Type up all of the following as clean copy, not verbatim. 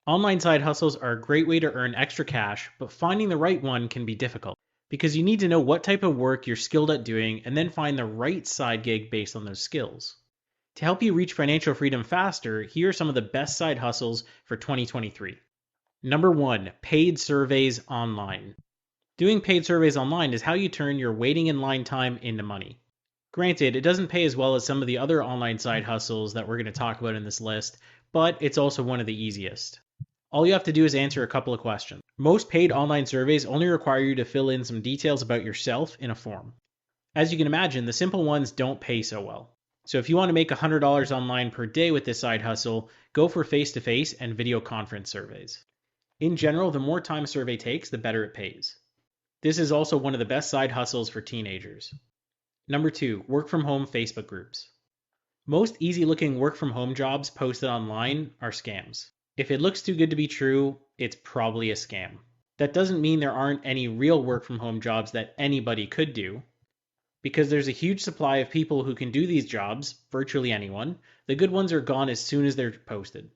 Online side hustles are a great way to earn extra cash, but finding the right one can be difficult because you need to know what type of work you're skilled at doing and then find the right side gig based on those skills. To help you reach financial freedom faster, here are some of the best side hustles for 2023. Number one, paid surveys online. Doing paid surveys online is how you turn your waiting in line time into money. Granted, it doesn't pay as well as some of the other online side hustles that we're going to talk about in this list, but it's also one of the easiest. All you have to do is answer a couple of questions. Most paid online surveys only require you to fill in some details about yourself in a form. As you can imagine, the simple ones don't pay so well. So if you want to make $100 online per day with this side hustle, go for face-to-face and video conference surveys. In general, the more time a survey takes, the better it pays. This is also one of the best side hustles for teenagers. Number two, work from home Facebook groups. Most easy-looking work from home jobs posted online are scams. If it looks too good to be true, it's probably a scam. That doesn't mean there aren't any real work from home jobs that anybody could do, because there's a huge supply of people who can do these jobs, virtually anyone. The good ones are gone as soon as they're posted.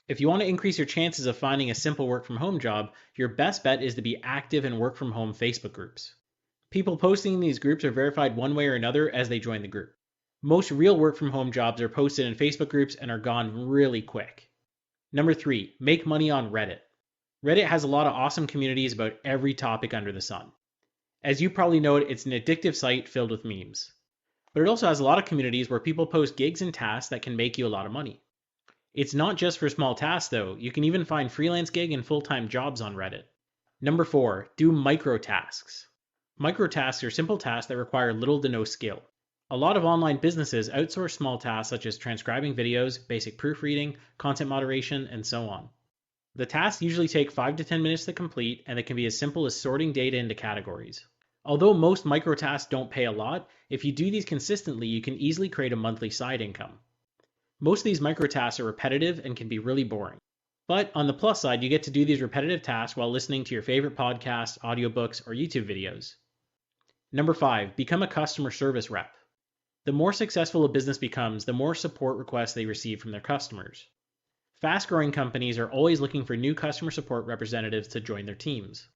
If you want to increase your chances of finding a simple work from home job, your best bet is to be active in work from home Facebook groups. People posting in these groups are verified one way or another as they join the group. Most real work from home jobs are posted in Facebook groups and are gone really quick. Number three, make money on Reddit. Reddit has a lot of awesome communities about every topic under the sun. As you probably know, it's an addictive site filled with memes. But it also has a lot of communities where people post gigs and tasks that can make you a lot of money. It's not just for small tasks though, you can even find freelance gig and full-time jobs on Reddit. Number four, do micro tasks. Micro tasks are simple tasks that require little to no skill. A lot of online businesses outsource small tasks such as transcribing videos, basic proofreading, content moderation, and so on. The tasks usually take 5 to 10 minutes to complete, and they can be as simple as sorting data into categories. Although most micro tasks don't pay a lot, if you do these consistently, you can easily create a monthly side income. Most of these micro tasks are repetitive and can be really boring. But on the plus side, you get to do these repetitive tasks while listening to your favorite podcasts, audiobooks, or YouTube videos. Number five, become a customer service rep. The more successful a business becomes, the more support requests they receive from their customers. Fast-growing companies are always looking for new customer support representatives to join their teams.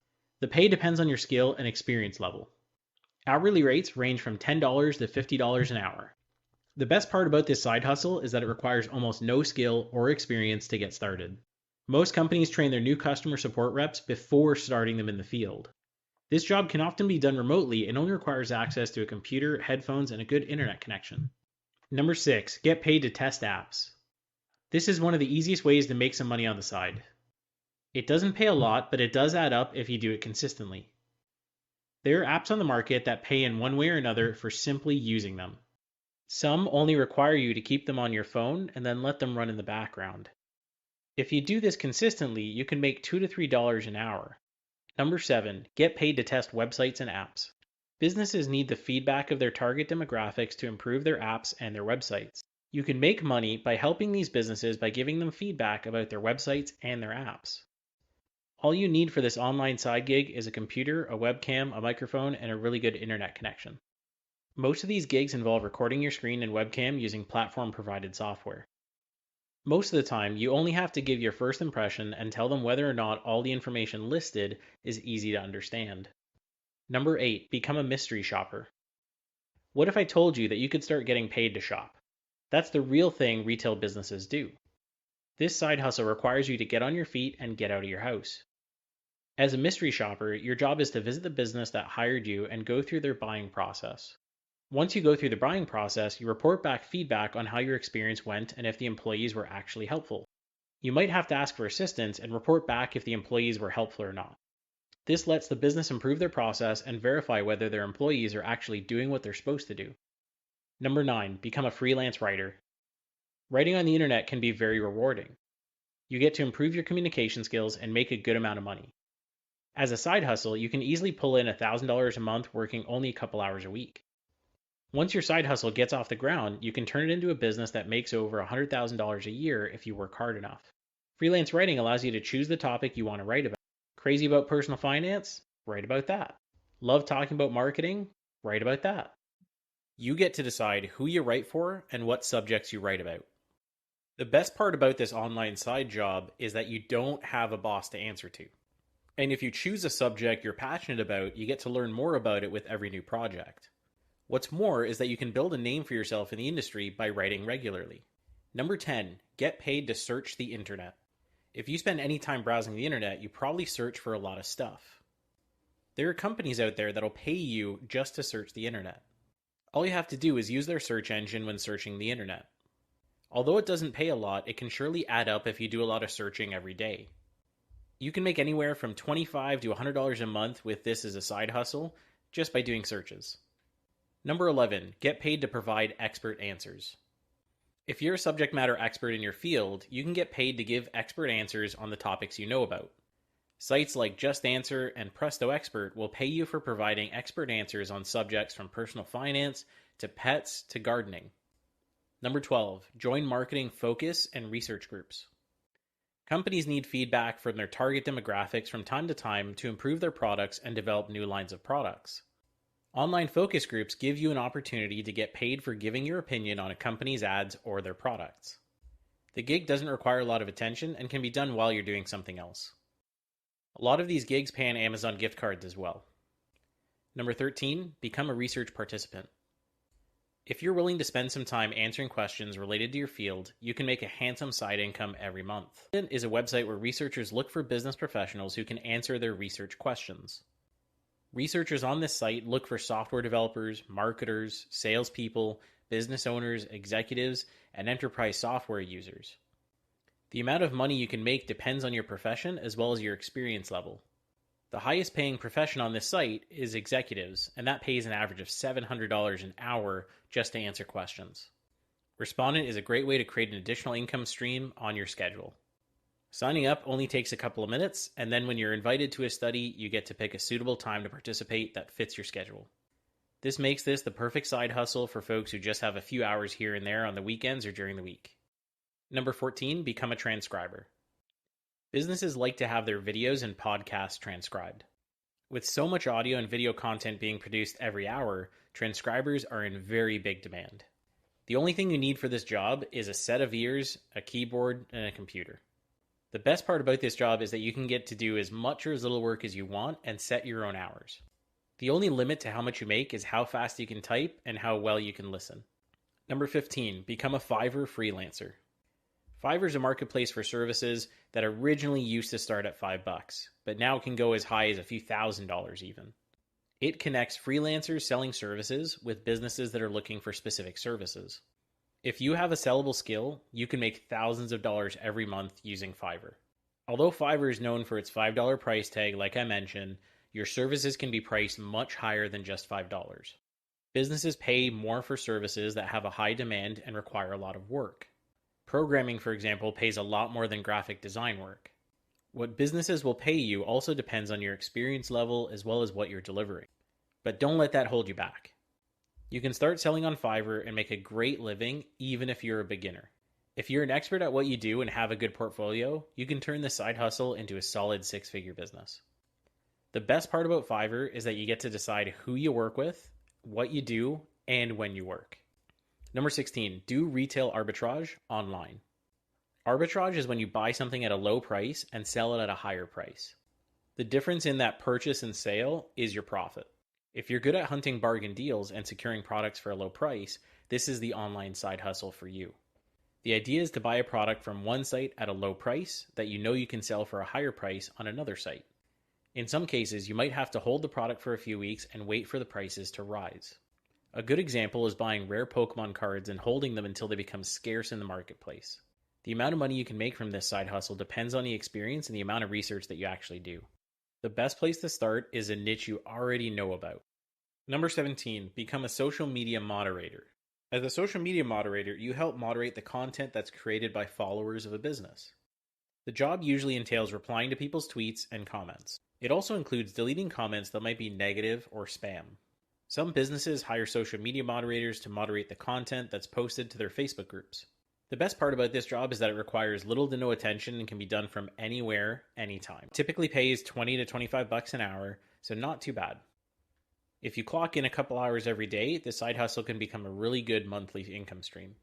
The pay depends on your skill and experience level. Hourly rates range from $10 to $50 an hour. The best part about this side hustle is that it requires almost no skill or experience to get started. Most companies train their new customer support reps before starting them in the field. This job can often be done remotely and only requires access to a computer, headphones, and a good internet connection. Number six, get paid to test apps. This is one of the easiest ways to make some money on the side. It doesn't pay a lot, but it does add up if you do it consistently. There are apps on the market that pay in one way or another for simply using them. Some only require you to keep them on your phone and then let them run in the background. If you do this consistently, you can make $2 to $3 an hour. Number seven, get paid to test websites and apps. Businesses need the feedback of their target demographics to improve their apps and their websites. You can make money by helping these businesses by giving them feedback about their websites and their apps. All you need for this online side gig is a computer, a webcam, a microphone, and a really good internet connection. Most of these gigs involve recording your screen and webcam using platform-provided software. Most of the time, you only have to give your first impression and tell them whether or not all the information listed is easy to understand. Number 8, become a mystery shopper. What if I told you that you could start getting paid to shop? That's the real thing retail businesses do. This side hustle requires you to get on your feet and get out of your house. As a mystery shopper, your job is to visit the business that hired you and go through their buying process. Once you go through the buying process, you report back feedback on how your experience went and if the employees were actually helpful. You might have to ask for assistance and report back if the employees were helpful or not. This lets the business improve their process and verify whether their employees are actually doing what they're supposed to do. Number 9, become a freelance writer. Writing on the internet can be very rewarding. You get to improve your communication skills and make a good amount of money. As a side hustle, you can easily pull in $1,000 a month working only a couple hours a week. Once your side hustle gets off the ground, you can turn it into a business that makes over $100,000 a year if you work hard enough. Freelance writing allows you to choose the topic you want to write about. Crazy about personal finance? Write about that. Love talking about marketing? Write about that. You get to decide who you write for and what subjects you write about. The best part about this online side job is that you don't have a boss to answer to. And if you choose a subject you're passionate about, you get to learn more about it with every new project. What's more is that you can build a name for yourself in the industry by writing regularly. Number 10, get paid to search the internet. If you spend any time browsing the internet, you probably search for a lot of stuff. There are companies out there that'll pay you just to search the internet. All you have to do is use their search engine when searching the internet. Although it doesn't pay a lot, it can surely add up if you do a lot of searching every day. You can make anywhere from $25 to $100 a month with this as a side hustle just by doing searches. Number 11, get paid to provide expert answers. If you're a subject matter expert in your field, you can get paid to give expert answers on the topics you know about. Sites like Just Answer and Presto Expert will pay you for providing expert answers on subjects from personal finance to pets to gardening. Number 12, join marketing focus and research groups. Companies need feedback from their target demographics from time to time to improve their products and develop new lines of products. Online focus groups give you an opportunity to get paid for giving your opinion on a company's ads or their products. The gig doesn't require a lot of attention and can be done while you're doing something else. A lot of these gigs pay on Amazon gift cards as well. Number 13, become a research participant. If you're willing to spend some time answering questions related to your field, you can make a handsome side income every month. It is a website where researchers look for business professionals who can answer their research questions. Researchers on this site look for software developers, marketers, salespeople, business owners, executives, and enterprise software users. The amount of money you can make depends on your profession as well as your experience level. The highest paying profession on this site is executives, and that pays an average of $700 an hour just to answer questions. Respondent is a great way to create an additional income stream on your schedule. Signing up only takes a couple of minutes, and then when you're invited to a study, you get to pick a suitable time to participate that fits your schedule. This makes this the perfect side hustle for folks who just have a few hours here and there on the weekends or during the week. Number 14, become a transcriber. Businesses like to have their videos and podcasts transcribed. With so much audio and video content being produced every hour, transcribers are in very big demand. The only thing you need for this job is a set of ears, a keyboard, and a computer. The best part about this job is that you can get to do as much or as little work as you want and set your own hours. The only limit to how much you make is how fast you can type and how well you can listen. Number 15, become a Fiverr freelancer. Fiverr is a marketplace for services that originally used to start at $5, but now can go as high as a few $1,000s even. It connects freelancers selling services with businesses that are looking for specific services. If you have a sellable skill, you can make thousands of dollars every month using Fiverr. Although Fiverr is known for its $5 price tag, like I mentioned, your services can be priced much higher than just $5. Businesses pay more for services that have a high demand and require a lot of work. Programming, for example, pays a lot more than graphic design work. What businesses will pay you also depends on your experience level as well as what you're delivering. But don't let that hold you back. You can start selling on Fiverr and make a great living even if you're a beginner. If you're an expert at what you do and have a good portfolio, you can turn this side hustle into a solid six-figure business. The best part about Fiverr is that you get to decide who you work with, what you do, and when you work. Number 16, do retail arbitrage online. Arbitrage is when you buy something at a low price and sell it at a higher price. The difference in that purchase and sale is your profit. If you're good at hunting bargain deals and securing products for a low price, this is the online side hustle for you. The idea is to buy a product from one site at a low price that you know you can sell for a higher price on another site. In some cases, you might have to hold the product for a few weeks and wait for the prices to rise. A good example is buying rare Pokemon cards and holding them until they become scarce in the marketplace. The amount of money you can make from this side hustle depends on the experience and the amount of research that you actually do. The best place to start is a niche you already know about. Number 17, become a social media moderator. As a social media moderator, you help moderate the content that's created by followers of a business. The job usually entails replying to people's tweets and comments. It also includes deleting comments that might be negative or spam. Some businesses hire social media moderators to moderate the content that's posted to their Facebook groups. The best part about this job is that it requires little to no attention and can be done from anywhere, anytime. It typically pays $20 to $25 an hour, so not too bad. If you clock in a couple hours every day, the side hustle can become a really good monthly income stream.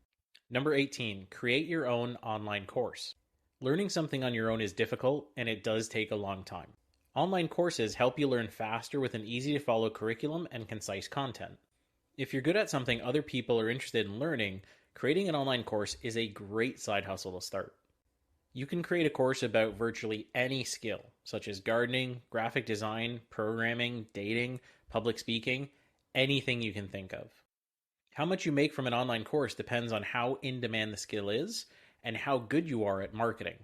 Number 18, create your own online course. Learning something on your own is difficult and it does take a long time. Online courses help you learn faster with an easy to follow curriculum and concise content. If you're good at something other people are interested in learning, creating an online course is a great side hustle to start. You can create a course about virtually any skill, such as gardening, graphic design, programming, dating, public speaking, anything you can think of. How much you make from an online course depends on how in demand the skill is and how good you are at marketing.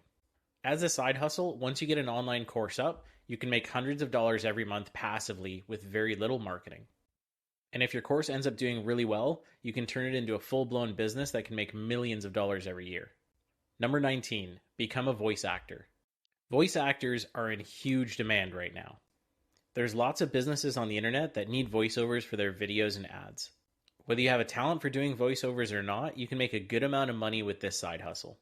As a side hustle, once you get an online course up, you can make hundreds of dollars every month passively with very little marketing. And if your course ends up doing really well, you can turn it into a full-blown business that can make millions of dollars every year. Number 19, become a voice actor. Voice actors are in huge demand right now. There's lots of businesses on the internet that need voiceovers for their videos and ads. Whether you have a talent for doing voiceovers or not, you can make a good amount of money with this side hustle.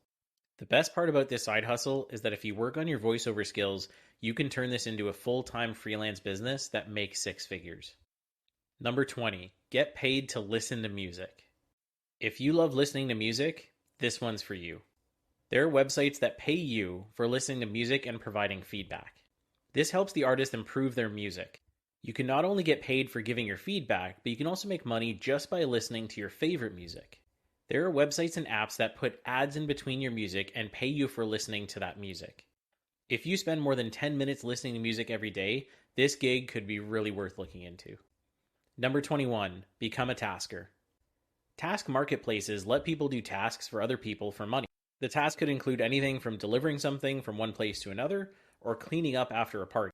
The best part about this side hustle is that if you work on your voiceover skills, you can turn this into a full-time freelance business that makes six figures. Number 20, get paid to listen to music. If you love listening to music, this one's for you. There are websites that pay you for listening to music and providing feedback. This helps the artist improve their music. You can not only get paid for giving your feedback, but you can also make money just by listening to your favorite music. There are websites and apps that put ads in between your music and pay you for listening to that music. If you spend more than 10 minutes listening to music every day, this gig could be really worth looking into. Number 21, become a tasker. Task marketplaces let people do tasks for other people for money. The task could include anything from delivering something from one place to another or cleaning up after a party.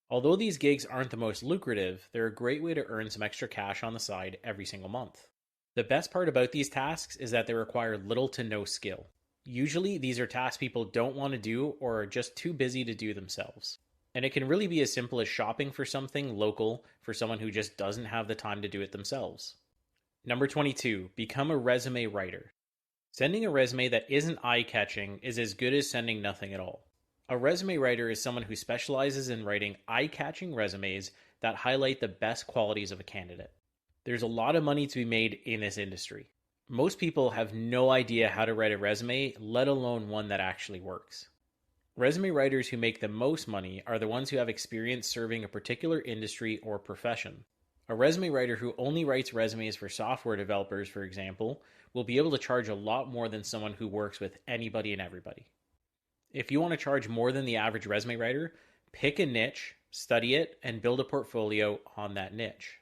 Although these gigs aren't the most lucrative, they're a great way to earn some extra cash on the side every single month. The best part about these tasks is that they require little to no skill. Usually, these are tasks people don't want to do or are just too busy to do themselves. And it can really be as simple as shopping for something local for someone who just doesn't have the time to do it themselves. Number 22, become a resume writer. Sending a resume that isn't eye-catching is as good as sending nothing at all. A resume writer is someone who specializes in writing eye-catching resumes that highlight the best qualities of a candidate. There's a lot of money to be made in this industry. Most people have no idea how to write a resume, let alone one that actually works. Resume writers who make the most money are the ones who have experience serving a particular industry or profession. A resume writer who only writes resumes for software developers, for example, will be able to charge a lot more than someone who works with anybody and everybody. If you want to charge more than the average resume writer, pick a niche, study it, and build a portfolio on that niche.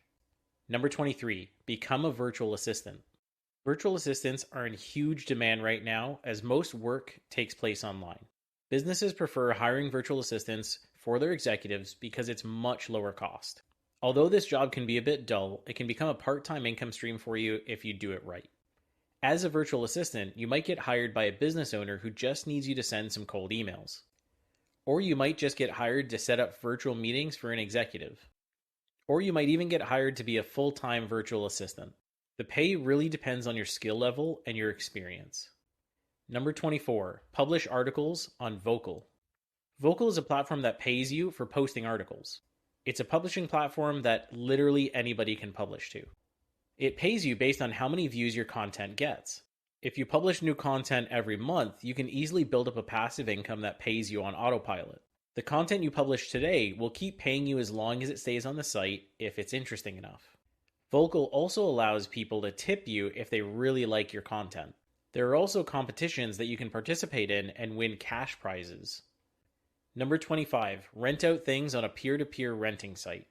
Number 23, become a virtual assistant. Virtual assistants are in huge demand right now as most work takes place online. Businesses prefer hiring virtual assistants for their executives because it's much lower cost. Although this job can be a bit dull, it can become a part-time income stream for you if you do it right. As a virtual assistant, you might get hired by a business owner who just needs you to send some cold emails. Or you might just get hired to set up virtual meetings for an executive. Or you might even get hired to be a full-time virtual assistant. The pay really depends on your skill level and your experience. Number 24, publish articles on Vocal. Vocal is a platform that pays you for posting articles. It's a publishing platform that literally anybody can publish to. It pays you based on how many views your content gets. If you publish new content every month, you can easily build up a passive income that pays you on autopilot. The content you publish today will keep paying you as long as it stays on the site if it's interesting enough. Vocal also allows people to tip you if they really like your content. There are also competitions that you can participate in and win cash prizes. Number 25, rent out things on a peer-to-peer renting site.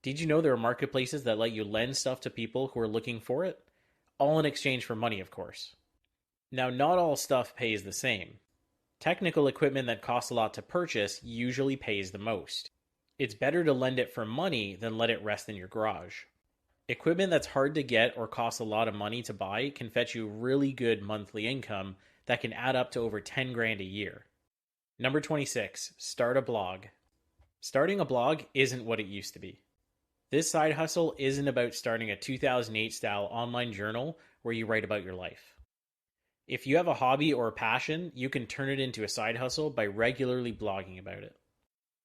Did you know there are marketplaces that let you lend stuff to people who are looking for it? All in exchange for money, of course. Now, not all stuff pays the same. Technical equipment that costs a lot to purchase usually pays the most. It's better to lend it for money than let it rest in your garage. Equipment that's hard to get or costs a lot of money to buy can fetch you really good monthly income that can add up to over 10 grand a year. Number 26, start a blog. Starting a blog isn't what it used to be. This side hustle isn't about starting a 2008 style online journal where you write about your life. If you have a hobby or a passion, you can turn it into a side hustle by regularly blogging about it.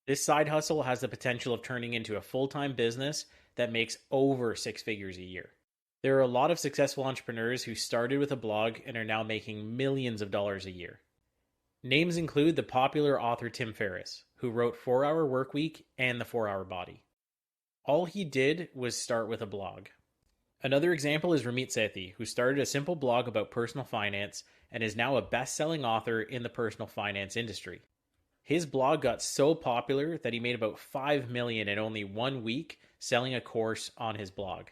This side hustle has the potential of turning into a full-time business that makes over six figures a year. There are a lot of successful entrepreneurs who started with a blog and are now making millions of dollars a year. Names include the popular author Tim Ferriss, who wrote 4-Hour Workweek and The 4-Hour Body. All he did was start with a blog. Another example is Ramit Sethi, who started a simple blog about personal finance and is now a best-selling author in the personal finance industry. His blog got so popular that he made about $5 million in only 1 week selling a course on his blog.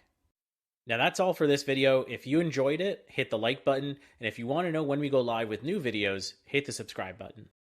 Now that's all for this video. If you enjoyed it, hit the like button, and if you want to know when we go live with new videos, hit the subscribe button.